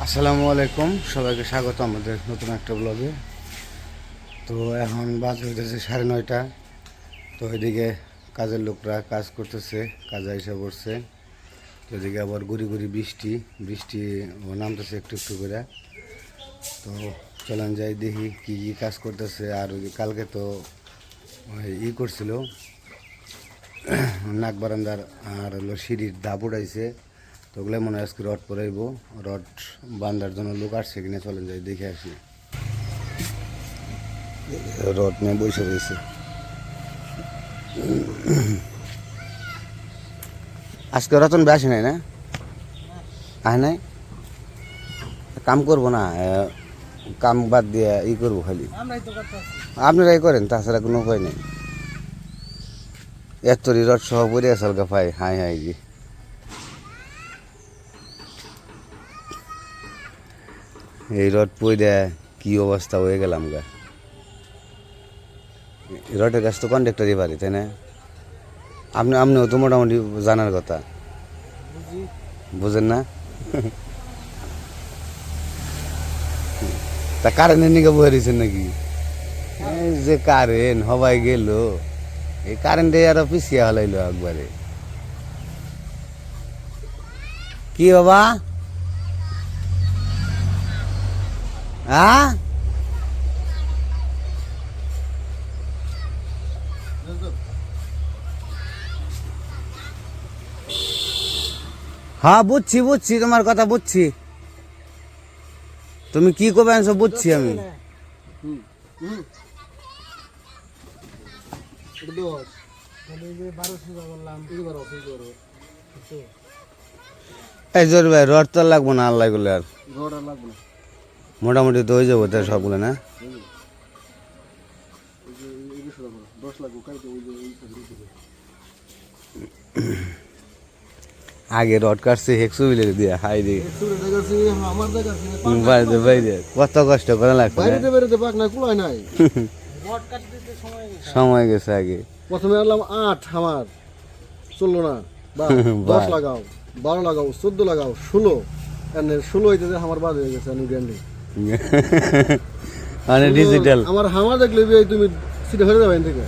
আসসালামু আলাইকুম, সবাইকে স্বাগত আমাদের নতুন একটা ব্লগে। তো এখন বাজে হইতেছে 9:30। তো এদিকে কাজের লোকরা কাজ করতেছে, কাজে এসে পড়ছে। তো এদিকে আবার গুড়ি গুড়ি বৃষ্টি বৃষ্টি নামতেছে একটু একটু করে। তো চলেন যাই দেখি কি কি কাজ করতেছে। আর কালকে তো করছিল নাক বারান্দার আর হলো সিঁড়ির ধাপ উঠাইছে। তো ওগুলো মনে হয় আজকে রড পরাইব, রড বান্ধার জন্য লোক আসছে কিনা চলেন যাই দেখে আসি। রড নিয়ে বসে রয়েছে। আজকে রতন আসে নাই না? আহে নাই? কাম করবো না, কাম বাদ দিয়ে করবো খালি। আপনারাই করেন, তাছাড়া কোনো উপায় নেই। এতরি রড সহ পরে আসল গা পাই হাই হাই গি। এই রড পইরা কি অবস্থা হয়ে গেলাম গা। রডের কাছ তো কন্ডাক্টরই পারি, তাই না? আপনিও তো মোটামুটি জানার কথা, বুঝেন না? তা কারেন্টের নিকে বয়ে দিয়েছেন নাকি? এই যে কারেন্ট হবাই গেল, এই কারেন্টে আরো পিছিয়ে হলাইলো একবারে। কি বাবা? হ্যাঁ, হ্যাঁ বুঝছি বুঝছি, তোমার কথা বুঝছি। তুমি কি করবে সব বুঝছি আমি। এই জোর ভাই রড তো লাগবো না, আল্লাহ গুলো আর মোটামুটি তো হয়ে যাবো তাই সবগুলো না। আগে রড কাটছে হেক্সু বিলে দিয়ে হাই রে বাইরে বাইরে কত কষ্ট করে লাগছে। সময় গেছে আগে। প্রথমে আনলাম 8, আমার চললো না। 10 লাগাও, 12 লাগাও, 14 লাগাও, 16 16 হইতে আমার বাদ হয়ে গেছে। মানে ডিজিটাল আমার হামার দেখলে তুমি সিটে ফেলে যাবে থেকে।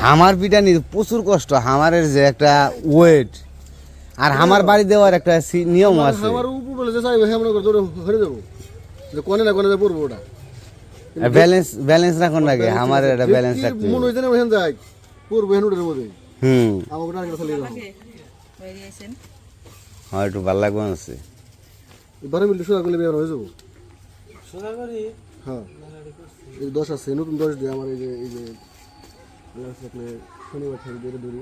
হামার পিটানি প্রচুর কষ্ট। হামারের যে একটা ওয়েট আর হামার বাড়ি দেওয়ার একটা নিয়ম আছে। আমার উপর বলে যে চাইবে হ্যাঁ মনে করে দৌড়ে ফেলে দেবো, যে কোনে না কোনে পড়বো ওটা। ব্যালেন্স রাখুন লাগে, আমার একটা ব্যালেন্স রাখতে মনে হইছে না ওখান যায় পড়বো হেনুটের মধ্যে। আমার ওটা আগে চালিয়ে দাও। হ্যাঁ একটু ভালো লাগবে আছে। 12 মিনিট সোজা করলে বের হয়ে যাবো। সোজা করি? হ্যাঁ, এই 10 আছে, নতুন 10 দিয়ে আমার এই যে শনিবার থেকে বের ধরি।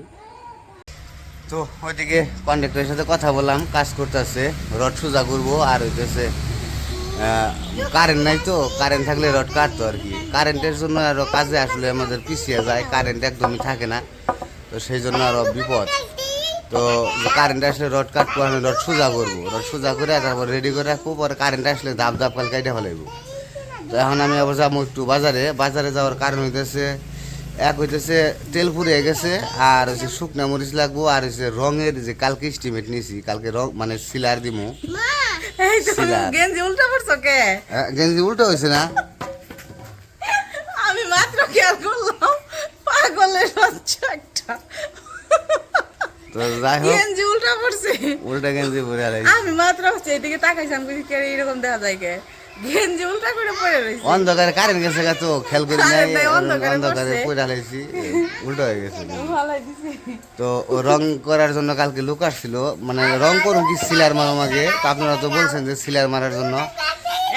তো ওইদিকে কন্ডাক্টরের সাথে কথা বললাম, কাজ করতেছে, রড সোজা করবো। আর হইতেছে কারেন্ট নাই, তো কারেন্ট থাকলে রড কাটতো আর কি। কারেন্টের জন্য আরও কাজে আসলে আমাদের পিছিয়ে যায়, কারেন্ট একদমই থাকে না। তো সেই জন্য আরও বিপদ। তো কারেন্ট আসলে রড কাটবো, আমি রড সোজা করবো, রড সোজা করে তারপর রেডি করে রাখবো। পরে কারেন্ট আসলে ধাপ ধাপ কাল কাইটে ফেলাইবো। তো এখন আমি আবার যাবো একটু বাজারে যাওয়ার কারণ হইতেছে, এক হইতেছে তেল ফুরিয়ে গেছে, আর হচ্ছে শুকনা মরিচ লাগবো, আর হচ্ছে রঙের যে কালকে এস্টিমেট নিয়েছি, কালকে রং মানে সিলার দিমু। গেঞ্জি উল্টা পড়ছো কে? গেঞ্জি উল্টো হয়েছে না? আমি মাত্র খেয়াল করলাম পাগলের বাচ্চা একটা তো যাই হোক, গেঞ্জি উল্টা পড়ছে। উল্টা গেঞ্জি পরে আর আমি মাত্র হচ্ছে এদিকে তাকাইছিলাম কে এরকম দেখা যায় কে গেঞ্জি উল্টা করে পড়ে রইছে। অন্ধকারে কারেন্ট গেছে গা, তো খেয়াল করি নাই, আরে অন্ধকারে অন্ধকারে পড়ছে। পড়ে লাইছি, উল্টো হয়ে গেছে। ভালাই দিছে। তো ও রং করার জন্য কালকে লোক আসছিল, মানে রং করুন কি সিলার মারো আগে। তো আপনারা তো বলছেন যে সিলার মারার জন্য,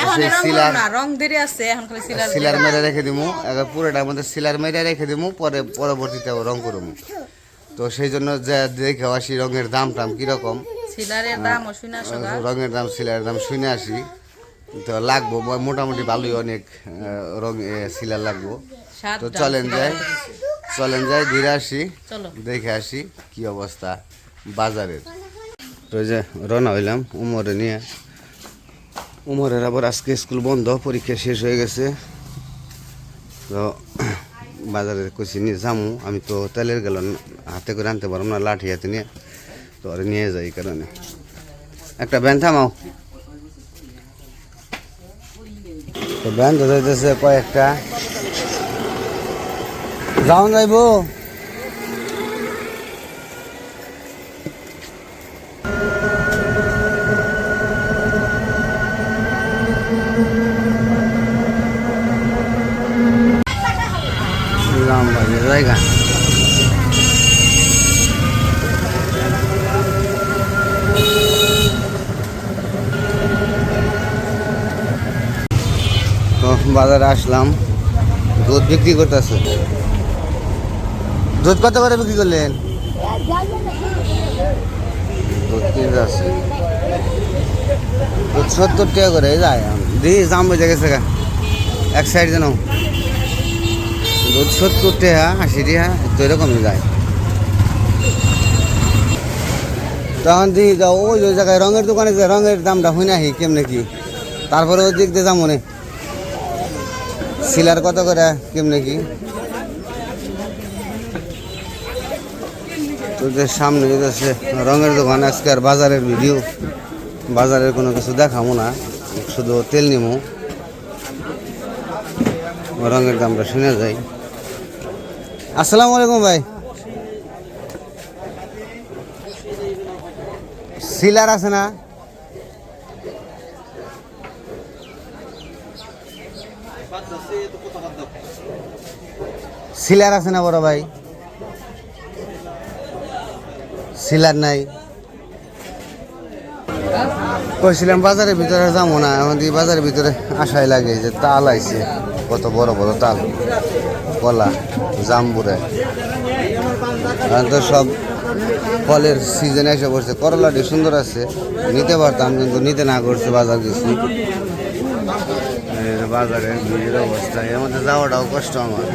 এখন সেই রং সিলার না, রং দেরি আছে, এখন খালি সিলার মেরে রেখে দিমু, এবার পুরোটার মধ্যে সিলার মেরে রেখে দিমু, পরে পরবর্তীতে রং করবো। তো সেই জন্য যে দেখে আসি রঙের দাম টাম কিরকম, সিলারের দাম শুনে আসো গা। রঙের দাম সিলারের দাম শুনে আসি। তো লাগবো মোটামুটি ভালোই অনেক রং সিলার লাগবো। তো চলেন যাই ঘুরে আসি, চলো দেখে আসি কি অবস্থা বাজারের। তো এই যে রওনা হইলাম উমরে নিয়ে। উমরের আবার আজকে স্কুল বন্ধ, পরীক্ষা শেষ হয়ে গেছে। তো বাজারে কইছি নিয়ে যামু, আমি তো তেলের গেল হাতে করে আনতে পারবো না, লাঠি হাতে নিয়ে, তো আর নিয়ে যাই কারণে। একটা ব্যান থামাও। তো ব্যান তো যাইতেছে কয়েকটা, যাওন যাইব। জায়গা তো বাজারে আসলাম, দুধ বিক্রি করতেছে। দুধ কত করে বিক্রি করলেন? দুধ কিনতে আছে, দুধ 70 টাকা করে যায়। দিই দাম বেজে গেছে গা, এক সাইড যেন দুধ 70 টাকা 80 টাকা তো এরকমই যায়। তখন দিই যাও ওই জায়গায় রঙের দোকানে, যে রঙের দামটা হই নাহি কেমনে কি, তারপরে ওই দিক দিয়ে যাম মনে সিলার কত করে কেমনে কি। তোদের সামনে যেতেছে রঙের দোকান। আজকে আর বাজারের ভিডিও, বাজারের কোনো কিছু দেখাবো না, শুধু তেল নিমো, রঙের দামটা শুনে যাই। আসসালামু আলাইকুম ভাই, সিলার আছে না? সিলার আছে না বড় ভাই? সিলার নাই। কইছিলাম বাজারের ভিতরে যাবো না, আমাদের বাজারের ভিতরে আশাই লাগে যে তাল আইছে, কত বড় বড় তাল, কলা, জাম্বুরে। এখন তো সব ফলের সিজন এসে পড়ছে। করলাটি সুন্দর আছে, নিতে পারতাম কিন্তু নিতে না করছে, বাজার গেছি। বাজারের ভিড়ের অবস্থা, এর মধ্যে যাওয়াটাও কষ্ট আমার।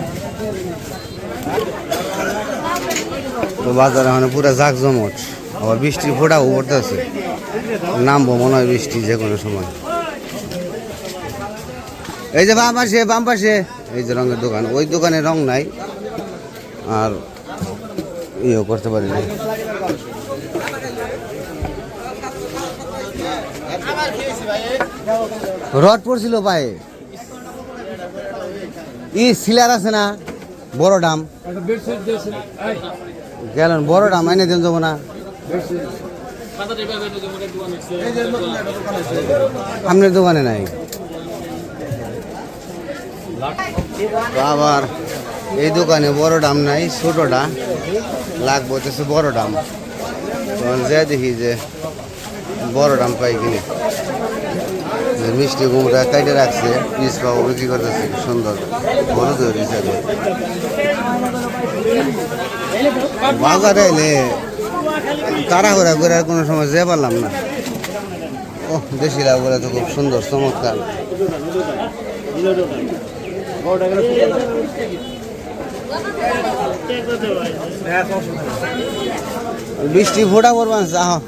তো বাজারে মানে পুরো জাঁকজমট, আবার বৃষ্টির ফোঁটাও পড়তেছে, নামবো মনে হয় বৃষ্টি যে কোনো সময়। এই যে বাম পাশে, বাম পাশে এই যে রঙের দোকান, ওই দোকানে রং নাই, আর ইয়েও করতে পারি না। রড পড়ছিল পায়ে। সিলার আছে না বড় দাম? গেলেন বড় দাম এনে দেন যাবো না? আপনার দোকানে নাই? আবার এই দোকানে বড় দাম নাই, ছোটটা লাগবে হচ্ছে বড় দাম। তখন যে দেখি যে বড় দাম পাই কিনে। মিষ্টি কুমড়া কাইটে রাখছে, পিস পাবো বিক্রি করতেছে, সুন্দর হলুদ হয়ে গেছে। বাজারে এলে তাড়াহুড়া করে আর কোনো সময় যেতে পারলাম না। ও দেশি লাউ বলে তো খুব সুন্দর চমৎকার। বৃষ্টি ফোটা করবেন আহ।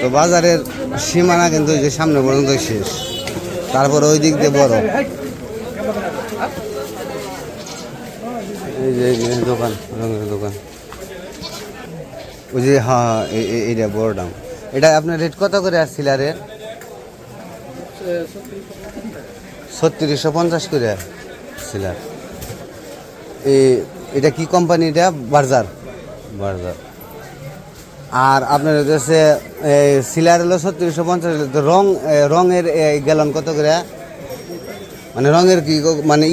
তো বাজারের সীমানা কিন্তু যে সামনে পর্যন্ত শেষ, তারপর ওই দিক দিয়ে বড় এই যে দোকান, রঙের দোকান। ওই যে হ্যাঁ এইটা বড় দাম। এটা আপনার রেট কত করে আসছিল? আরে 3650 করে সিলার। এটা কি কোম্পানি? এটা বার্জার। বার্জার। আর আপনার হচ্ছে সিলার হলো 3650। রং, রঙের গ্যালন কত করে? মানে রঙের কি মানে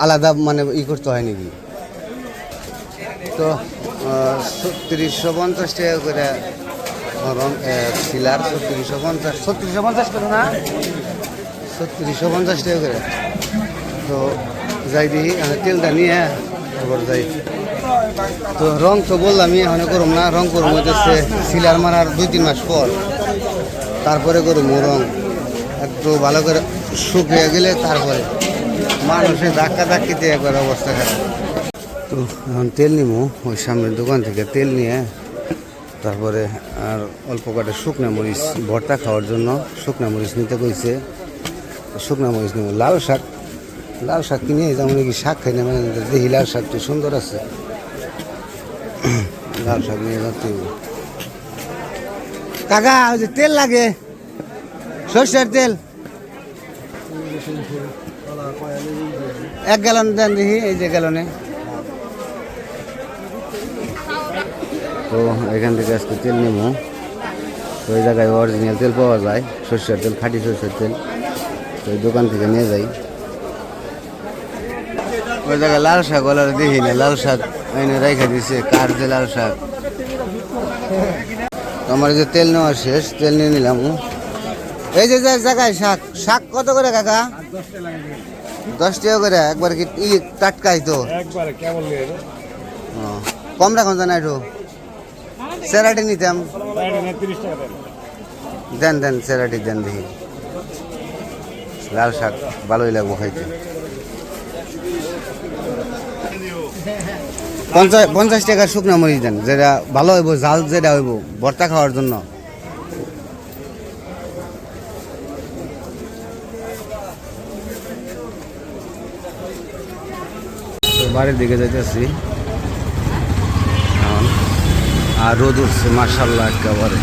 আলাদা মানে করতে হয় নাকি? তো 3650 টাকা করে রং সিলার। 3650 করে না? 3650 টাকা করে। তো যাই দিই, তেলটা নিয়ে তারপর যাই। তো রং তো বললামই, এখন করুম না, রং করুম হচ্ছে সিলার মারার 2-3 মাস পর, তারপরে করুম রং। একটু ভালো করে শুকিয়ে গেলে তারপরে। মানুষের ধাক্কা ধাক্কিতে একবার অবস্থা খারাপ। তো এখন তেল নিবো ওই সামনের দোকান থেকে, তেল নিয়ে তারপরে আর অল্প কটা শুকনা মরিচ ভর্তা খাওয়ার জন্য শুকনা মরিচ নিতে কইছে। শুকনা মরিচ নেব। লাল শাক, লাল শাক কিনে যেমন কি শাক খাই না, মানে দেখি লাল শাকটি সুন্দর আছে, লাল শাক নিয়ে যাতে। কাকা ওই যে তেল লাগে সর্ষের তেল 1 গ্যালন দেন দেখি এই যে গ্যালনে তো এখান থেকে আজকে তেল নেবো তো ওই জায়গায় অরিজিনাল তেল পাওয়া যায় সর্ষের তেল খাঁটি সর্ষের তেল তো ওই দোকান থেকে নিয়ে যাই ওই জায়গায় লাল শাক ওলা দেখি না লাল শাক এনে রেখে দিছে কার যে লাল শাক তো আমার যে তেল নেওয়া শেষ তেল নিয়ে নিলাম এই যে জায়গায় শাক শাক কত করে কাকা 10 টাকা করে একবার কি টাটকাই তো কম রাখুন জানা একটু স্যালাডি নিতাম দেন দেন স্যালাডি দেন দেখি লাল শাক ভালোই লাগবো খাইতে 50 টাকার শুকনো মরিচ দেন যেটা ভালো হইব জাল যেটা হইব ভর্তা খাওয়ার জন্য বাড়ির দিকে যাইতেছি আর রোদ উঠছে মার্শাল্লাহ একেবারে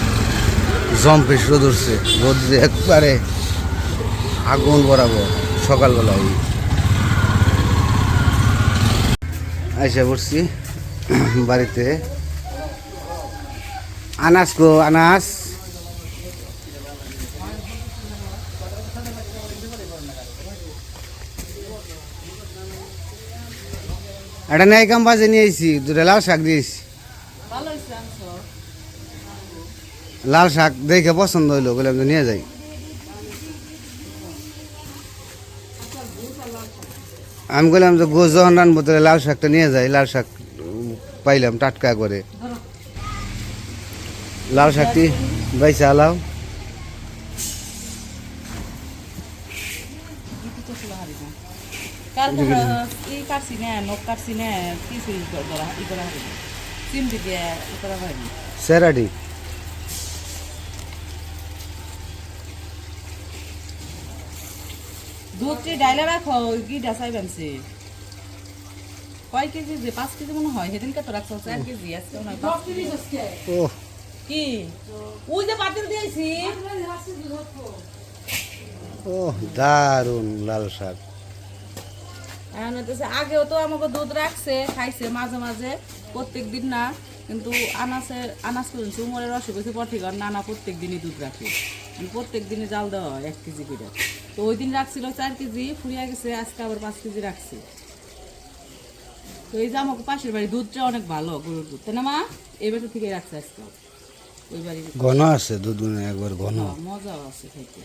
জম্পেশ রোদ উঠছে রোদ যে একবারে আগুন বরাবর সকালবেলায় এসে পড়ছি বাড়িতে আনাস গো আনাস এটা নেই কাম বাজে নিয়ে এসেছি 2টা লাল শাক দিয়েছি ভালো হয়েছে আনছো লাল শাক দেখে পছন্দ হইলো বললাম যে নিয়ে যাই আমি বললাম যে গোস যখন রানবো তাহলে লাল শাকটা নিয়ে যাই লাল শাক পাইলাম টাটকা করে লাল শাকটি বাইসা আলাও এই কাটছি না নখ কাটছি না কিছু ই করা হবে চিমটি দিয়ে ই করা হয়নি স্যারাডি দুধটি ডাইলে রাখো গিটা চাইবেনছি কয় কেজি যে 5 কেজি মনে হয় সেদিন কত রাখছো 4 কেজি আজকে মনে হয় 5 কেজি ও কি ওই যে পাতিল দিয়েছি ও দারুন লাল শাক আগেও তো আমাকে দুধ রাখছে খাইছে মাঝে মাঝে প্রত্যেক দিন না কিন্তু আনাজ করেছি উমরের অসুখ হয়েছে পর থেকে নানা প্রত্যেক দিনই দুধ রাখে প্রত্যেক দিনে জাল দেওয়া হয় 1 কেজি করে তো ওই দিন রাখছিল 4 কেজি ফুরিয়ে গেছে আজকে আবার 5 কেজি রাখছি তো এই যে আমাকে পাশের বাড়ি দুধটা অনেক ভালো গরুর দুধ তাই না মা এই বাড়ি থেকে রাখছে আজকে ওই বাড়ি ঘন আছে দুধ একবার ঘন মজাও আছে খাইতে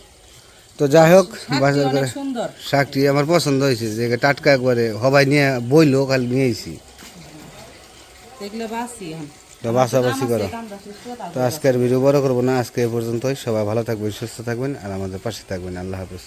তো যাই হোক বাজার অনেক করে সুন্দর শাকটি আমার পছন্দ হয়েছে যে টাটকা একবারে হবাই নিয়ে বইলো খালি নিয়ে এসেছি এগুলো বাসি এখন তো বাসাবাসি করো দামটা শেষ করে তো আজকের ভিডিও বড় করবো না আজকে এ পর্যন্তই সবাই ভালো থাকবেন সুস্থ থাকবেন আর আমাদের পাশে থাকবেন আল্লাহ হাফেজ